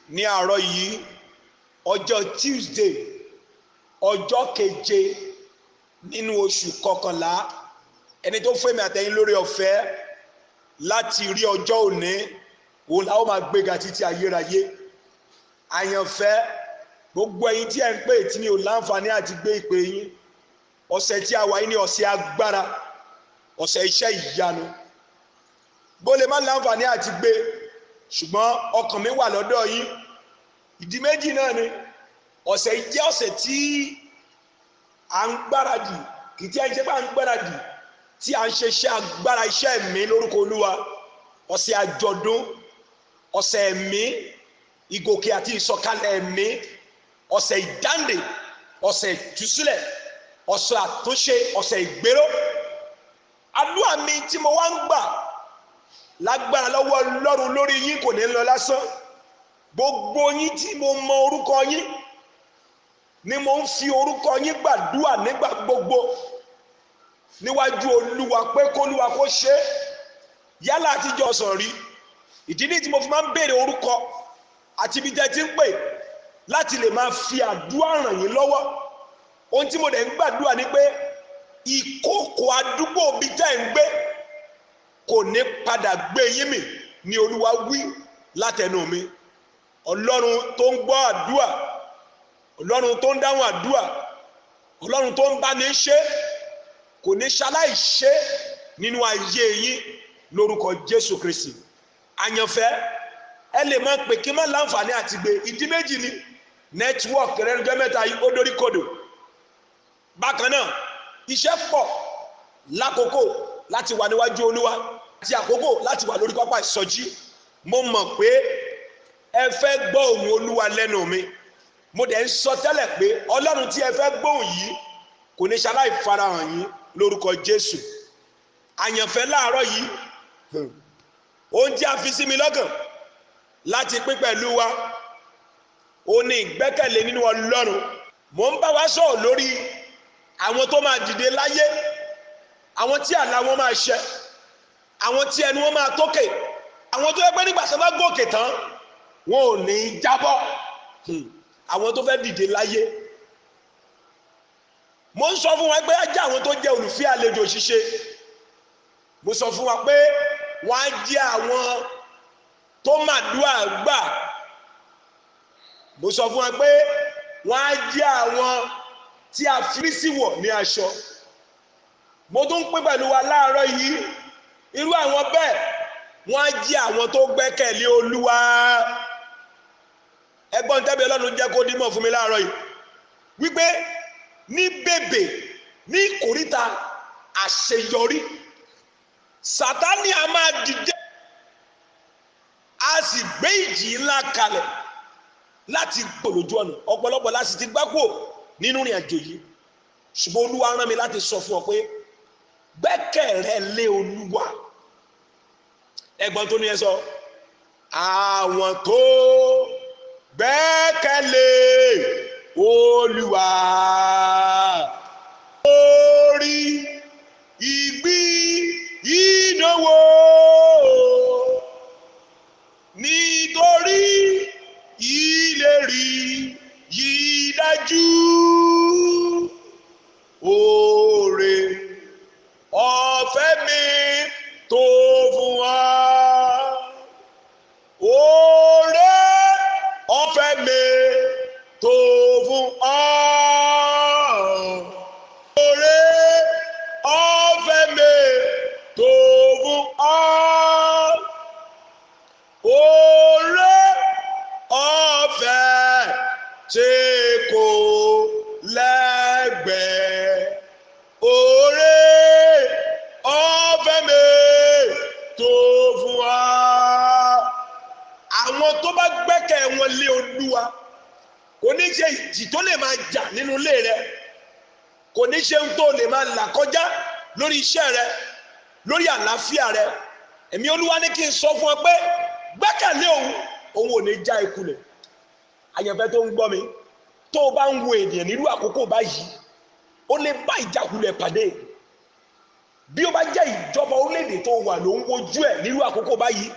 ní àárọ̀ yìí ọjọ́ Tuesday ọjọ́ keje nínú oṣù kọkànlá ẹni tó fún èmi àtẹ̀yin lórí ọ̀fẹ́ láti rí ọjọ́ òní òun la ó máa gbéga títí ayérayé. Àyànfẹ́ gbogbo ẹ̀yin tí ẹ ń pè tí mi ò láǹfààní àti gbé ìpè yín, ọ̀sẹ̀ tí a wà yìí ní ọ̀sẹ̀ agbára, ọ̀sẹ̀ iṣẹ́ ìyanu. Bó lè má láǹfààní àti gbé ṣùgbọ́n ọkàn mi wà lọ́dọ̀ yín. Ìdí méjì náà ni ọ̀sẹ̀ yìí jẹ́ ọ̀sẹ̀ tí à ń gbáradì, kì í tí ẹ jẹ́ pé à ń gbáradì tí à ń ṣe iṣẹ́ agbára iṣẹ́ ẹ̀mí lórúkọ Olúwa. Ọ̀sẹ̀ àjọ̀dún, ọ̀sẹ̀ ẹ̀mí, ìgòkè àti ìsọ̀kalẹ̀ ẹ̀mí, ọ̀sẹ̀ ìdáǹdè, ọ̀sẹ̀ ìtúsílẹ̀, ọ̀sẹ̀ àtúnṣe, ọ̀sẹ̀ ìgbéró. Àdúrà mi tí mo wá ń gbà lágbára lọ́wọ́ Ọlọ́run lórí yín kò ní lọ lásán. Gbogbo yín tí mo mọ orúkọ yín ni mo ń fi orúkọ yín gbàdúrà nígbà gbogbo níwájú Olúwa pé k'Olúwa kó ṣe é. Yálà àtijọ́ sọ̀rọ̀ rí, ìdí ní tí mo fi máa ń béèrè orúkọ àti ibi tẹ́ ti ń pè láti lè máa fi àdúrà ràn yín lọ́wọ́. Ohun tí mo dẹ̀ ń gbàdúrà ni pé ìkòkò àdúgbò bí tẹ́ ń gbé kò ní padà gbé yín mì ní Olúwa wí látẹnu mi. Ọlọ́run tó ń gbọ́ àdúrà, Ọlọ́run tó ń dáhùn àdúrà, Ọlọ́run tó ń bá ní ṣe kò ní ṣaláì ṣe nínú ayé yín lórúkọ Jésù Kristi. Àyànfẹ́ ẹ lè máa pè kí n má láǹfààní àti gbé. Ìdí méjì ni nẹ́tíwọ́ọ̀kì rẹ̀ lọ́jọ́ mẹ́ta yìí ó dórí kodò. Bákan náà iṣẹ́ pọ̀ lákòókò láti wà níwájú Olúwa àti àkókò láti wà lórí pápá ìsọjí. Mo mọ̀ pé ẹ fẹ́ gbọ́ ohùn Olúwa lẹ́nu mi. Mo dẹ̀ ń sọ tẹ́lẹ̀ pé Ọlọ́run tí ẹ fẹ́ gbóhùn yìí kò ní ṣaláì farahàn yín lórúkọ Jésù. Àyànfẹ́ láàárọ̀ yìí ohun tí a fi sí mi lọ́kàn láti pín pẹ̀lú wa ó ní ìgbẹ́kẹ̀lé nínú Ọlọ́run. Mo ń bá wa sọ̀rọ̀ lórí àwọn tó máa dìde láyé, àwọn tí àlá wọn máa ṣẹ, àwọn tí ẹnu wọn máa tókè, àwọn tó yẹ pé nígbà tó bá gòkè tán wọn ò ní jábọ́, àwọn tó fẹ́ dìde láyé. Mo ń sọ fún wa pé á jẹ́ àwọn tó jẹ́ olùfẹ́ àlejò ṣíṣe. Mo sọ fún wa pé wọ́n á jẹ́ àwọn tó màdúrà gbà. Mo sọ fún wa pé wọ́n á jẹ́ àwọn tí a fi sí wọ̀ ní aṣọ. Mo tún pín pẹ̀lú wa láàárọ̀ yìí irú àwọn bẹ́ẹ̀ wọ́n á jẹ́ àwọn tó gbẹ́kẹ̀lé Olúwa. Ẹgbọ́n tẹ́bi Ọlọ́run jẹ́ kó dímọ̀ fún mi láàárọ̀ yìí wípé ní bèbè ní ìkóríta àṣeyọrí Sátánì a máa dìde a sì gbé ìjì ńlá kalẹ̀ láti gbòlójú ọ̀nà. Ọ̀pọ̀lọpọ̀ láti ti gbáko nínú ìrìn àjò yìí, ṣùgbọ́n Olúwa rán mi láti sọ fún ọ pé gbẹ́kẹ̀ rẹ lé Olúwa. Ẹgbọ́n tó ní ẹ sọ, àwọn tó gbẹ́kẹ̀lé Olúwa orí ìgbì ìdánwò nítorí ìlérí yìí dájú. Oore ọ̀fẹ́ mi tó fún wa, oore ọ̀fẹ́ mi tó fún ọ, oore ọ̀fẹ́ mi tó fún ọ, oore ọ̀fẹ́ tí kò lẹ́gbẹ̀ẹ́, oore ọ̀fẹ́ mi tó fún wa. Àwọn tó bá gbẹ́kẹ̀ wọn lé Olúwa kò ní ṣe ìjì tó lè máa jà nínú ilé rẹ, kò ní ṣe ohun tó lè máa là kọjá lórí iṣẹ́ rẹ, lórí àlàáfíà rẹ. Ẹ̀mí Olúwa ní kí n sọ fún ọ pé gbẹ́kẹ̀lé òun ò ní já ikulẹ̀. Àyànfẹ́ tó ń gbọ́ mi, tó o bá ń wo ènìyàn nírú àkókò báyìí ó lè bá ìjákulẹ̀ pàdé. Bí ó bá jẹ́ ìjọba orílẹ̀-èdè tó wà ló ń wojú ẹ̀ nírú àkókò báyìí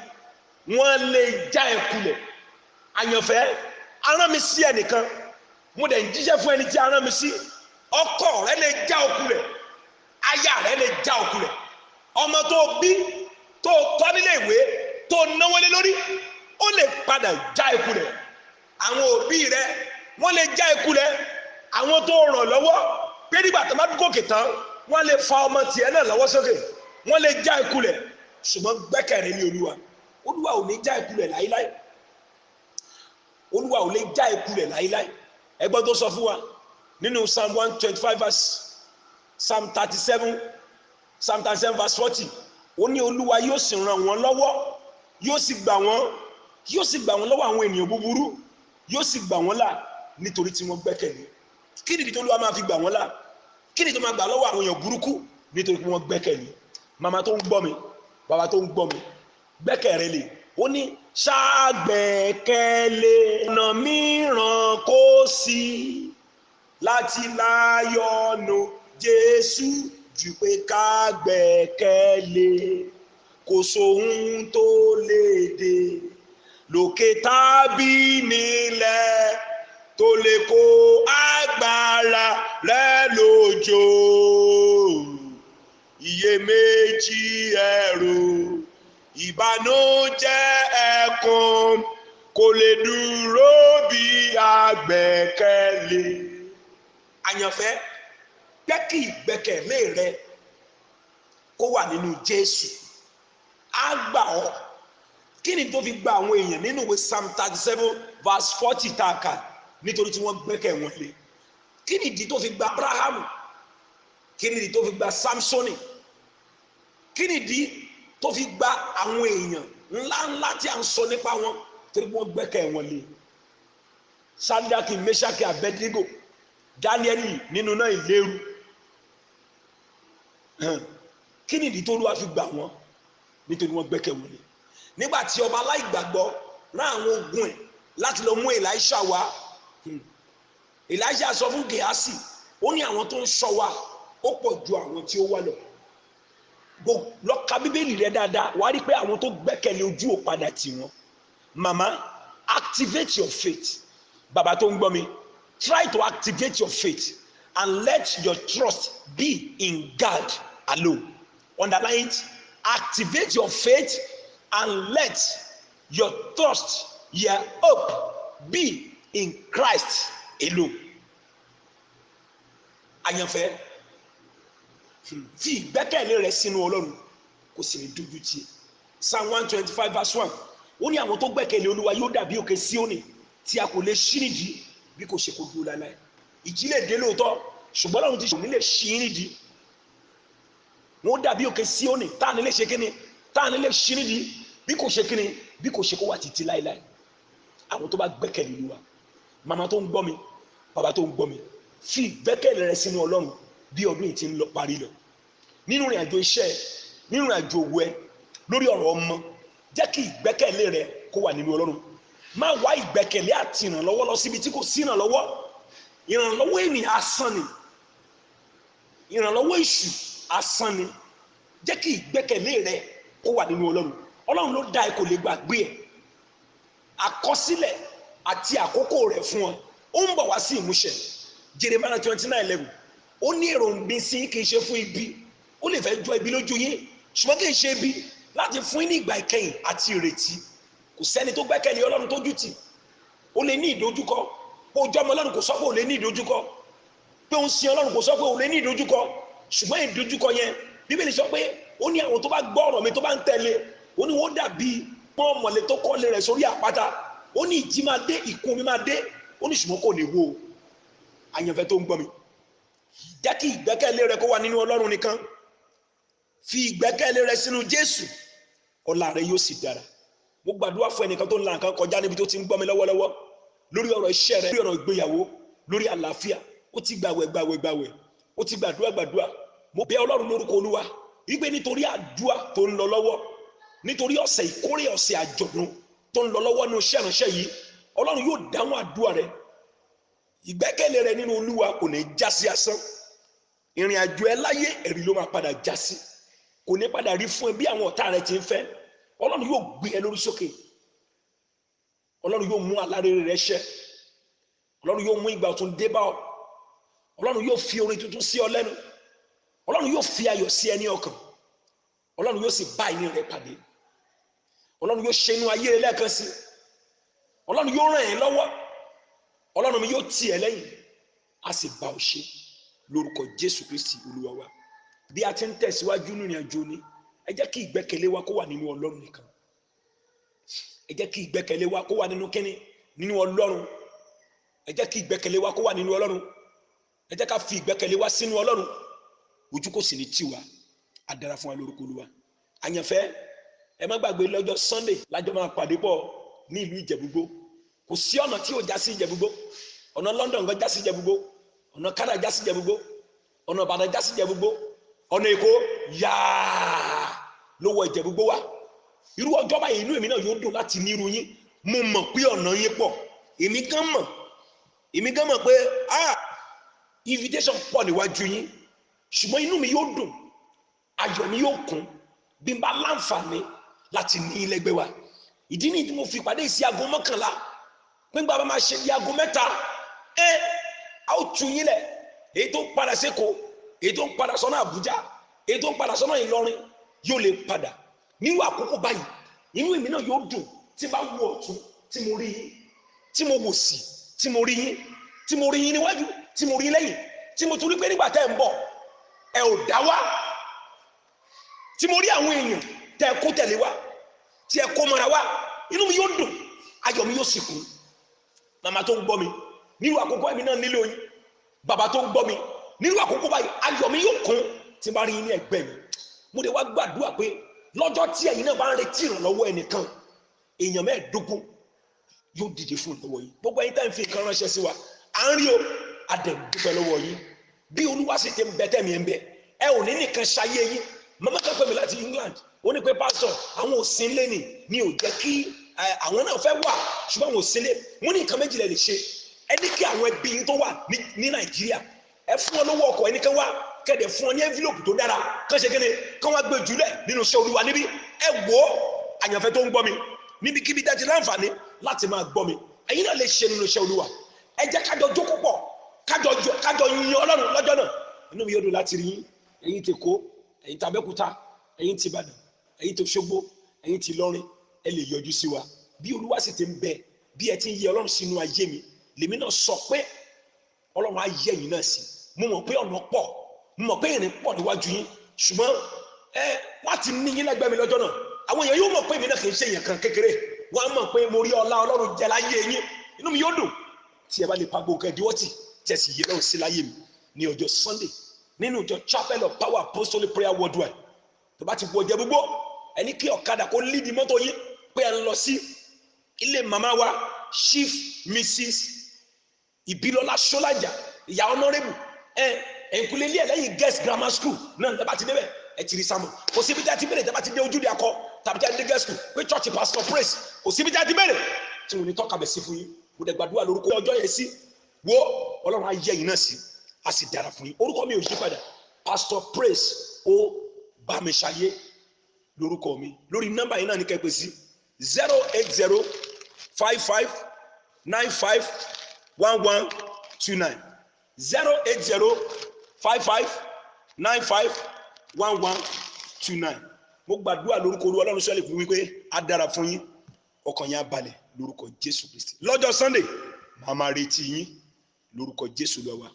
wọ́n lè já ẹ kulẹ̀. àyànfẹ́ arán mi sí ẹnìkan mo dẹ̀ ń jíṣẹ́ fún ẹni tí arán mi sí. ọkọ rẹ lè já okùn rẹ̀, aya rẹ lè já okùn rẹ̀, ọmọ tó bí tó tọ́ nílé ìwé tó náwó lé lórí ó lè padà já ikú rẹ̀. àwọn òbí rẹ wọ́n lè já ikú rẹ̀. àwọn tó ràn lọ́wọ́ pé nígbà tó bá gòkè tán wọ́n lè fa ọmọ tiẹ̀ náà lọ́wọ́ sókè, wọ́n lè já ikú rẹ̀. ṣùgbọ́n gbẹ́kẹ̀rẹ́ ní olúwa. olúwa ò ní já ikú rẹ̀ láíláí. olúwa ò lè já ikú rẹ̀ láíláí. ẹgbọ́n tó sọ fún wa nínú psalm 125 psalm 37 verse 40 ó ní olúwa yóò sì ràn wọ́n lọ́wọ́, yóò sì gbà wọ́n lọ́wọ́ àwọn ènìyàn búburú, yóò sì gbà wọ́n là nítorí tí wọ́n gbẹ́kẹ̀lé. kí nìdí tó olúwa máa fi gbà wọ́n là? kí nìdí tó máa gbà lọ́wọ́ àwọn èèyàn burúkú? nítorí pé wọ́n gbẹ́kẹ̀lé. màmá tó ń gbọ́ mi, bàbá tó ń gbọ́ mi, gbẹ́kẹ̀rẹ́ lè. ó ní ṣàgbẹ́kẹ̀lé ọ̀nà mìíràn kò sí láti láyọ̀nù Jésù jù pé ká gbẹ́kẹ̀lé. kò sóhun tó lè dé lókè tàbí nílẹ̀ tó lè kó agbára rẹ̀ lójó. iyèméjì, ẹ̀rù, ìbànújẹ́, ẹ̀kún kò lè dúró bí àgbẹ́kẹ̀lé. àyànfẹ́, jẹ́ kí ìgbẹ́kẹ̀lé rẹ kó wà nínú Jésù. á gbà ọ́. kí ni tó fi gba àwọn èèyàn nínú ìwé psalm 37 verse 40 tá a kà? nítorí tí wọ́n gbẹ́kẹ̀ wọn lé. kí ni ìdí tó fi gba Abrahamu? kí ni ìdí tó fi gba Samsoni? kí ni ìdí tó fi gba àwọn èèyàn ńláńlá tí a ń sọ nípa wọn? torí wọ́n gbẹ́kẹ̀ wọn lé. Ṣádákì, Méṣákì, Abẹ́dínígò, Dáníẹ́lì nínú náà ìléru. kí ni ìdí tó Olúwa fi gbà wọ́n? nítorí wọ́n gbẹ́kẹ̀ wọn lé. nígbà tí ọba aláìgbàgbọ́ rán àwọn ogun ẹ̀ láti lọ mú Èlíṣà wá, Èlíṣà sọ fún Gèhásì, ó ní àwọn tó ń ṣọ́ wa ó pọ̀ ju àwọn tí ó wá lọ. lọ ka Bíbélì rẹ dáadáa, wàá rí pé àwọn tó gbẹ́kẹ̀lé ojú ò padà tì wọ́n. màmá, activate your faith. bàbá tó ń gbọ́ mi, try to activate your faith and let your trust be in God alone. Underline it. Activate your faith and let your trust, your hope be in Christ alone. àyànfẹ́, fi ìgbẹ́kẹ̀lé rẹ sínú Ọlọ́run kò sì ní dójú tì. Psalm 125 verse 1 ó ní àwọn tó gbẹ́kẹ̀lé Olúwa yóò dàbí òkè Síónì tí a kò lè ṣí nídìí bí kò ṣe kó dúró láéláé. ìjì lè dé lóòótọ́, ṣùgbọ́n Ọlọ́run ti ṣe òní lè ṣí nídìí. wọ́n dàbí òkè Síónì tá à ní lè ṣe kíni, tá à ní lè ṣí nídìí bí kò ṣe kíni, bí kò ṣe kó wà títí láéláé. àwọn tó bá gbẹ́kẹ̀lé Olúwa. màmá tó ń gbọ́ mi, bàbá tó ń gbọ́ mi, fi ìgbẹ́kẹ̀lé rẹ sínú Ọlọ́run bí ọdún yìí ti ń lọ parí lọ. nínú ìrìn àjò iṣẹ́, nínú ìrìn àjò òwò ẹ, lórí ọ̀rọ̀ ọmọ, jẹ́ kí ìgbẹ́kẹ̀lé rẹ kó wà nínú Ọlọ́run. má wá ìgbẹ́kẹ̀lé àti ìrànlọ́wọ́ lọ síbi tí kò sí ìrànlọ́wọ́. ìrànlọ́wọ́ ènìyàn asán ni, ìrànlọ́wọ́ èṣù asán ni. jẹ́ kí ìgbẹ́kẹ̀lé rẹ kó wà nínú Ọlọ́run. Ọlọ́run ló dá ẹ, kò lè gbàgbé ẹ. àkọsílẹ̀ àti àkókò rẹ̀ fún ọ ó ń bọ̀ wá sí ìmúṣẹ. Jeremiah 29:11 ó ní èròǹgbìn sí kì í ṣe fún ibi. ó lè fẹ́ jọ ibi lójú yín, ṣùgbọ́n kì í ṣe ibi, láti fún yín ní ìgbà ìkẹyìn àti ìrètí. kò sẹ́ni tó gbẹ́kẹ̀lé Ọlọ́run tójú tì. ó lè ní ìdojúkọ. pé ojú ọmọ Ọlọ́run kò sọ pé ó lè ní ìdojúkọ. pé ó ń sin Ọlọ́run kò sọ pé ó lè ní ìdojúkọ. ṣùgbọ́n ìdojúkọ yẹn Bíbélì sọ pé ó ní àwọn tó bá gbọ́ ọ̀rọ̀ mi tó bá ń tẹ̀lé, ó ní wọ́n dàbí pọ́n mọ̀lẹ́ tó kọ́lé rẹ̀ sórí àpáta. ó ní ìjì máa dé, ìkún omi máa dé, ó ní ṣùgbọ́n kò ní wó. àyànfẹ́ tó ń gbọ́ mi, jẹ́ kí ìgbẹ́kẹ̀lé rẹ kó wà nínú Ọlọ́run nìkan. fi ìgbẹ́kẹ̀lé rẹ sínú Jésù, ọ̀la rẹ yóò sì dára. mo gbàdúrà fún ẹnìkan tó ń la nǹkan kọjá níbi tó ti ń gbọ́ mi lọ́wọ́lọ́wọ́, lórí ọ̀rọ̀ iṣẹ́ rẹ, lórí ọ̀rọ̀ ìgbéyàwó, lórí àlàáfíà. ó ti gbàwẹ̀, ó ti gbàdúrà. mo bẹ̀ Ọlọ́run lórúkọ Olúwa wípé nítorí àdúrà tó ń lọ lọ́wọ́, nítorí ọ̀sẹ̀ ìkórè, ọ̀sẹ̀ àjọ̀dún tó ń lọ lọ́wọ́ nínú iṣẹ́ ìránṣẹ́ yìí, Ọlọ́run yóò dáhùn àdúrà rẹ. ìgbẹ́kẹ̀lé rẹ nínú Olúwa kò ní já sí asán. ìrìn àjò ẹ láyé ẹ̀rí ló máa padà já sí. kò ní padà rí fún ẹ bí àwọn ọ̀tá rẹ ti ń fẹ́. Ọlọ́run yóò gbé ẹ lórí sókè. Ọlọ́run yóò mú alárere rẹ ṣẹ. Ọlọ́run yóò mú ìgbà ọ̀tun dé bá ọ. Ọlọ́run yóò fi orin tuntun sí ọ lẹ́nu. Ọlọ́run yóò fi ayọ̀ sí ẹ ní ọkàn. Ọlọ́run yóò sì bá ìní rẹ pàdé. Ọlọ́run yóò ṣe inú ayé rẹ lẹ́ẹ̀kan sí. Ọlọ́run yóò ràn ẹ́ lọ́wọ́. Ọlọ́run mi yóò tì ẹ́ lẹ́yìn. A sì bá ọ ṣe lórúkọ Jésù Kristi Olúwa wa. Bí a ti ń tẹ̀síwájú nínú ìrìnàjò ni, ẹ jẹ́ kí ìgbẹ́kẹ̀lé wa kó wà nínú Ọlọ́run nìkan. Ẹ jẹ́ kí ìgbẹ́kẹ̀lé wa kó wà nínú kíni? Nínú Ọlọ́run. Ẹ jẹ́ kí ìgbẹ́kẹ̀lé wa kó wà nínú Ọlọ́run. Ẹ jẹ́ ká fi ìgbẹ́kẹ̀lé wa sínú Ọlọ́run. Ojú kò sì ní tì wá. A dára fún wa lórúkọ Olúwa. Àyànfẹ́, ẹ má gbàgbé lọ́jọ́ Sunday lájọ máa pàdé pọ̀ ní ìlú Ìjẹ̀bú-Igbó. Kò sí ọ̀nà tí ò já sí Ìjẹ̀bú-Igbó. Ọ̀nà London gan já sí Ìjẹ̀bú-Igbó. Ọ̀nà Canada já sí Ìjẹ̀bú-Igbó. Ọ̀nà Ìbàdàn já sí Ìjẹ̀bú-Igbó. Ọ̀nà Èkó yáà ló wọ Ìjẹ̀bú-Igbó wá. Irú ọjọ́ báyìí inú èmi náà yóò dùn láti ní irú yín. Mo mọ̀ pé ọ̀nà yín pọ̀. Èmi gan mọ̀ pé invitation pọ̀ níwájú yín. Ṣùgbọ́n inú mi yóò dùn. Ayọ̀ mi yóò kún bí n bá láǹfààní láti ní ilẹ̀gbẹ́ wa. Ìdí nìyí tí mo fi pàdé sí aago 11 pé gbà bá máa ṣe di aago 3 a ó tú yín lẹ̀. Èyí tó ń padà sékòó, èyí tó ń padà sọ́nà Àbújá, èyí tó ń padà sọ́nà Ìlọrin yóò lè padà. Nírú àkókò báyìí inú èmi náà yóò dùn tí bá wo ọ̀tún tí mo rí yín, tí mo wò sí tí mo rí yín, tí mo rí yín níwájú tí mo rí yín lẹ́yìn, tí mo tún rí pé nígbà tẹ́ ń bọ̀ ẹ ò dá wá, tí mo rí àwọn èèyàn tẹ́ ẹ kó tẹ̀lé wá, tí ẹ kó mọ́ra wá, inú mi yóò dùn, ayọ̀ mi yóò sì kún. Màmá tó ń gbọ́ mi nírú àkókò èmi náà nílò yín. Bàbá tó ń gbọ́ mi nírú àkókò báyìí ayọ̀ mi yóò kún tí bá rí yín ní ẹ̀gbẹ́ mi. Mo lè wá gbàdúrà pé lọ́jọ́ tí ẹ̀yin náà bá ń retí ìrànlọ́wọ́ ẹnìkan, èèyàn 15 yóò dìde fún ìrànlọ́wọ́ yín. Gbogbo ẹ̀yin tá ń fi nǹkan ránṣẹ́ sí wa, à ń rí o, a dẹ̀ dúpẹ́ lọ́wọ́ yín. Bí Olúwa sì ti ń bẹ tẹ̀mí ẹ̀ ń bẹ, ẹ ò ní nìkan ṣayé yín. Màmá kan pè mí láti England, ó ní pé pásítọ̀ àwọn òsínlé ni ò jẹ́ kí àwọn náà fẹ́ wà, ṣùgbọ́n àwọn òsínlé wọ́n ní nǹkan méjì lẹ lè ṣe. Ẹ ní kí àwọn ẹbí yín tó wà ní Nàìjíríà, ẹ fún wọn lówó ọkọ̀, ẹnìkan wá kẹ́dẹ̀ fún ọ ní envelope tó dára, kán ṣe kéde kán wá gbé jùlẹ̀ nínú iṣẹ́ Olúwa níbí. Ẹ wò ó, àyànfẹ́ tó ń gbọ́ mi níbikíbi dájú láǹfààní láti máa gbọ́ mi, ẹ̀yin náà lè ṣe nínú iṣẹ́ Olúwa. Ẹ jẹ́ kájọ jókòó pọ̀, kájọ yin Ọlọ́run lọ́jọ́ náà. Inú mi yóò dùn láti rí yín, ẹ̀yin ti Èkó, ẹ̀yin ti Abẹ́òkúta, ẹ̀yin ti Ìbàdàn, ẹ̀yin ti Òṣogbo, ẹ̀yin ti Ìlọrin, ẹ lè yọjú sí wa. Bí Olúwa sì ti ń bẹ, bí ẹ ti ń yẹ Ọlọ́run sínú ayé mi, lèmi náà sọ pé Ọlọ́run á yẹ yín náà sí. Mo mọ̀ pé ọ̀nà pọ̀, mo mọ̀ pé ìrìn pọ̀ níwájú yín, ṣùgbọ́n wọ́n ti ní yín lẹ́gbẹ̀ẹ́ mi lọ́jọ́ náà. Àwọn èèyàn yóò mọ̀ pé èmi náà kì í ṣe èèyàn kan kékeré. Wọ́n á mọ̀ pé mo rí ọlá Ọlọ́run jẹ láyé yín. Inú mi yóò dùn tí ẹ bá lè pa gbogbo ẹ̀dínwó tì tí ẹ sì yẹ lọ́run sí láyé mi ní ọjọ́ Sunday nínú ìjọ Chapel of Power Apostolic Prayer Worldwide. Tó bá ti wọ Ìjẹ̀bú-Igbó, ẹni kí ọ̀kadà kó lídìí mọ́tò yín pé ẹ ń lọ sí ilé màmá wa Chief Mrs. Ìbílọ́lá Ṣọ́lájà, ìyá honorable ẹ̀ǹkulé ilé ẹ̀ lẹ́yìn Girls Grammar School náà tẹ́ bá ti débẹ̀ ẹ ti rí sámọ̀. Kò síbi tí a ti bẹ̀rẹ̀ tẹ́ bá ti dé Ojúde Akọ tàbí tí a ti dé Girls School pé Church Pastor Praise, kò síbi tí a ti bẹ̀rẹ̀ tí mo ní tọ́ka bẹ̀ sí fún yín. Mo dẹ̀ gbàdúrà lórúkọ ọjọ́ yẹn sí wo Ọlọ́run á yẹ yín náà sí, a sì dára fún yín. Orúkọ mi ò yí padà, Pastor Praise ó bá mi ṣayé lórúkọ mi. Lórí nọ́mbà yìí náà ní kẹ́ pè sí 08055951129 08055951129. Mo gbàdúrà lórúkọ Olúwa Ọlọ́run sọ́lẹ̀ fún wípé á dára fún yín, ọkàn yín á balẹ̀ lórúkọ Jésù Kristi. Lọ́jọ́ Sunday màá máa retí yín lórúkọ Jésù lọ́wọ́.